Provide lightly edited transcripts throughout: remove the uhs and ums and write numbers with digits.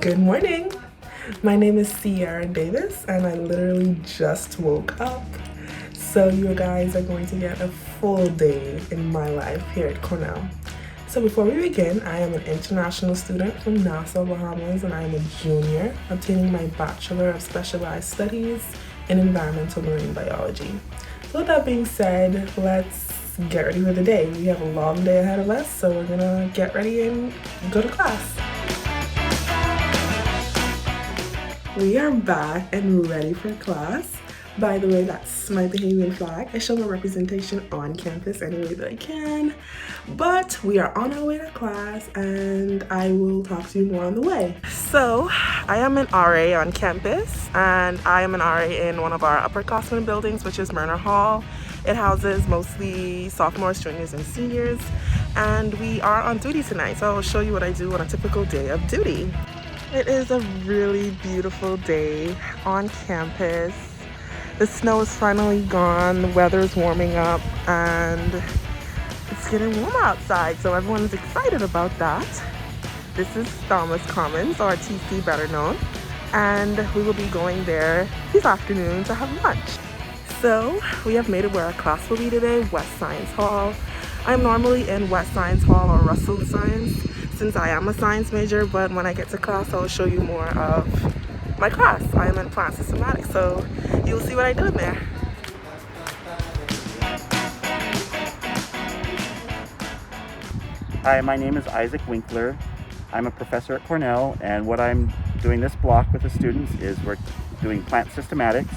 Good morning. My name is Ciera Davis and I literally just woke up. So you guys are going to get a full day in my life here at Cornell. So before we begin, I am an international student from Nassau, Bahamas, and I am a junior, obtaining my Bachelor of Specialized Studies in Environmental Marine Biology. So with that being said, let's get ready for the day. We have a long day ahead of us, so we're gonna get ready and go to class. We are back and ready for class. By the way, that's my Bahamian flag. I show my representation on campus any way that I can. But we are on our way to class and I will talk to you more on the way. So I am an RA on campus and I am an RA in one of our upperclassmen buildings, which is Myrna Hall. It houses mostly sophomores, juniors, and seniors. And we are on duty tonight, so I'll show you what I do on a typical day of duty. It is a really beautiful day on campus. The snow is finally gone, the weather is warming up, and it's getting warmer outside, so everyone is excited about that. This is Thomas Commons, or TC better known, and we will be going there this afternoon to have lunch. So we have made it where our class will be today, West Science Hall. I'm normally in West Science Hall or Russell Science, since I am a science major, but when I get to class, I'll show you more of my class. I am in plant systematics, so you'll see what I do in there. Hi, my name is Isaac Winkler. I'm a professor at Cornell, and what I'm doing this block with the students is we're doing plant systematics.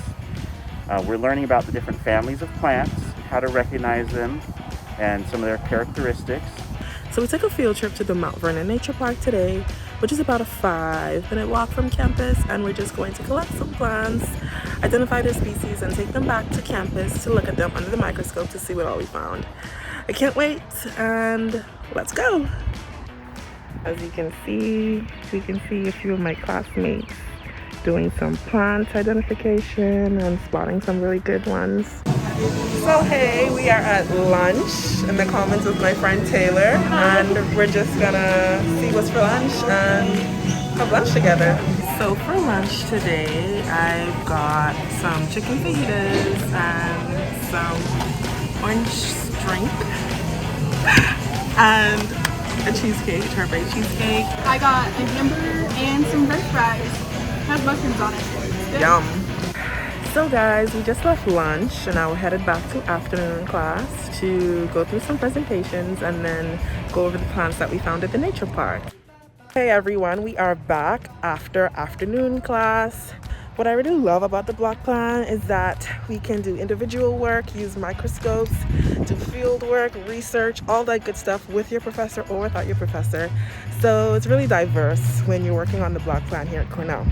We're learning about the different families of plants, how to recognize them, and some of their characteristics. So we took a field trip to the Mount Vernon Nature Park today, which is about a 5-minute walk from campus, and we're just going to collect some plants, identify their species, and take them back to campus to look at them under the microscope to see what all we found. I can't wait, and let's go! As you can see, we can see a few of my classmates doing some plant identification and spotting some really good ones. So hey, we are at lunch in the Commons with my friend Taylor, and we're just gonna see what's for lunch and have lunch together. So for lunch today, I've got some chicken fajitas and some orange drink and a cheesecake, turbo cheesecake. I got a hamburger and some french fries. Has mushrooms on it. Yum. So guys, we just left lunch and now we're headed back to afternoon class to go through some presentations and then go over the plants that we found at the nature park. Hey everyone, we are back after afternoon class. What I really love about the block plan is that we can do individual work, use microscopes, do field work, research, all that good stuff with your professor or without your professor. So it's really diverse when you're working on the block plan here at Cornell.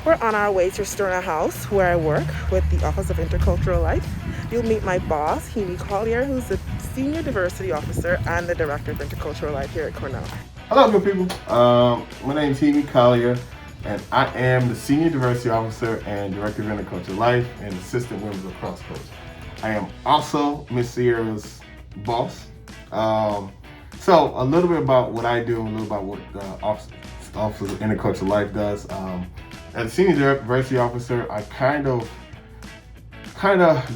We're on our way to Sterna House, where I work with the Office of Intercultural Life. You'll meet my boss, Hebe Collier, who's the Senior Diversity Officer and the Director of Intercultural Life here at Cornell. Hello, good people. My name is Hebe Collier, and I am the Senior Diversity Officer and Director of Intercultural Life and Assistant Women's Lacrosse Coach. I am also Miss Sierra's boss. So a little bit about what I do, a little about what the Office of Intercultural Life does. As a Senior Diversity Officer, I kind of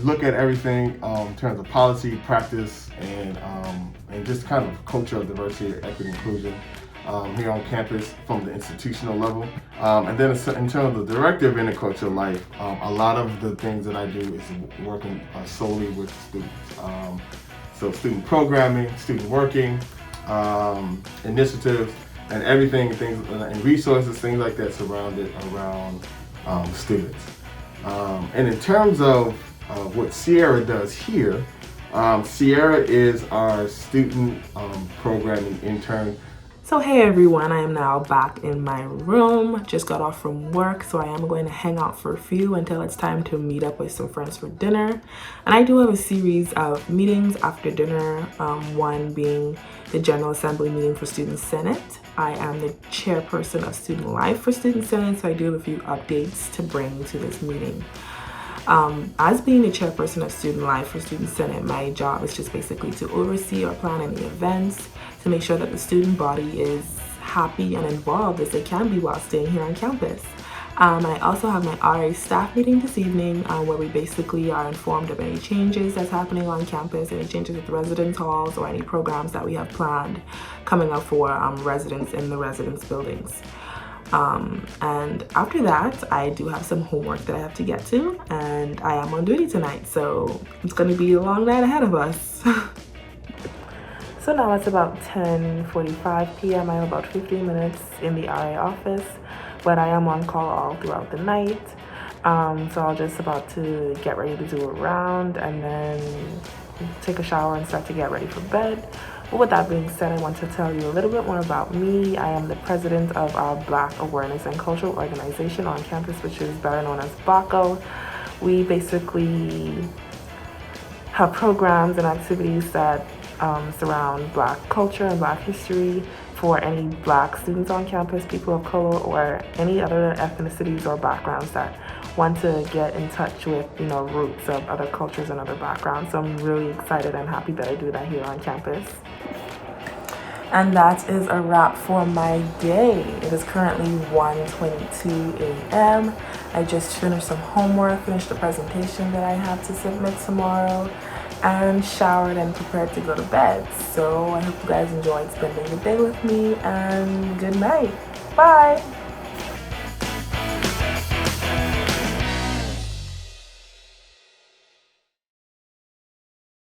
look at everything in terms of policy, practice, and just kind of culture of diversity, equity, inclusion here on campus from the institutional level. And then in terms of the Director of Intercultural Life, a lot of the things that I do is working solely with students. So student programming, student working, initiatives, and everything, things and resources, things like that surrounded around students. And in terms of what Ciera does here, Ciera is our student programming intern. So hey everyone, I am now back in my room, just got off from work, so I am going to hang out for a few until it's time to meet up with some friends for dinner. And I do have a series of meetings after dinner, one being the General Assembly meeting for Student Senate. I am the chairperson of Student Life for Student Senate, so I do have a few updates to bring to this meeting. As being the chairperson of Student Life for Student Senate, my job is just basically to oversee or plan any events, to make sure that the student body is happy and involved as they can be while staying here on campus. I also have my RA staff meeting this evening where we basically are informed of any changes that's happening on campus, any changes at the residence halls, or any programs that we have planned coming up for residents in the residence buildings. And after that, I do have some homework that I have to get to, and I am on duty tonight, so it's going to be a long night ahead of us. So now it's about 10:45 p.m. I have about 15 minutes in the RA office, but I am on call all throughout the night. So I'll just about to get ready to do a round and then take a shower and start to get ready for bed. But with that being said, I want to tell you a little bit more about me. I am the president of our Black Awareness and Cultural Organization on campus, which is better known as BACO. We basically have programs and activities that surround Black culture and Black history for any Black students on campus, people of color, or any other ethnicities or backgrounds that want to get in touch with, roots of other cultures and other backgrounds. So I'm really excited and happy that I do that here on campus. And that is a wrap for my day. It is currently 1:22 a.m. I just finished some homework, finished the presentation that I have to submit tomorrow, and showered and prepared to go to bed. So I hope you guys enjoyed spending the day with me, and good night. Bye.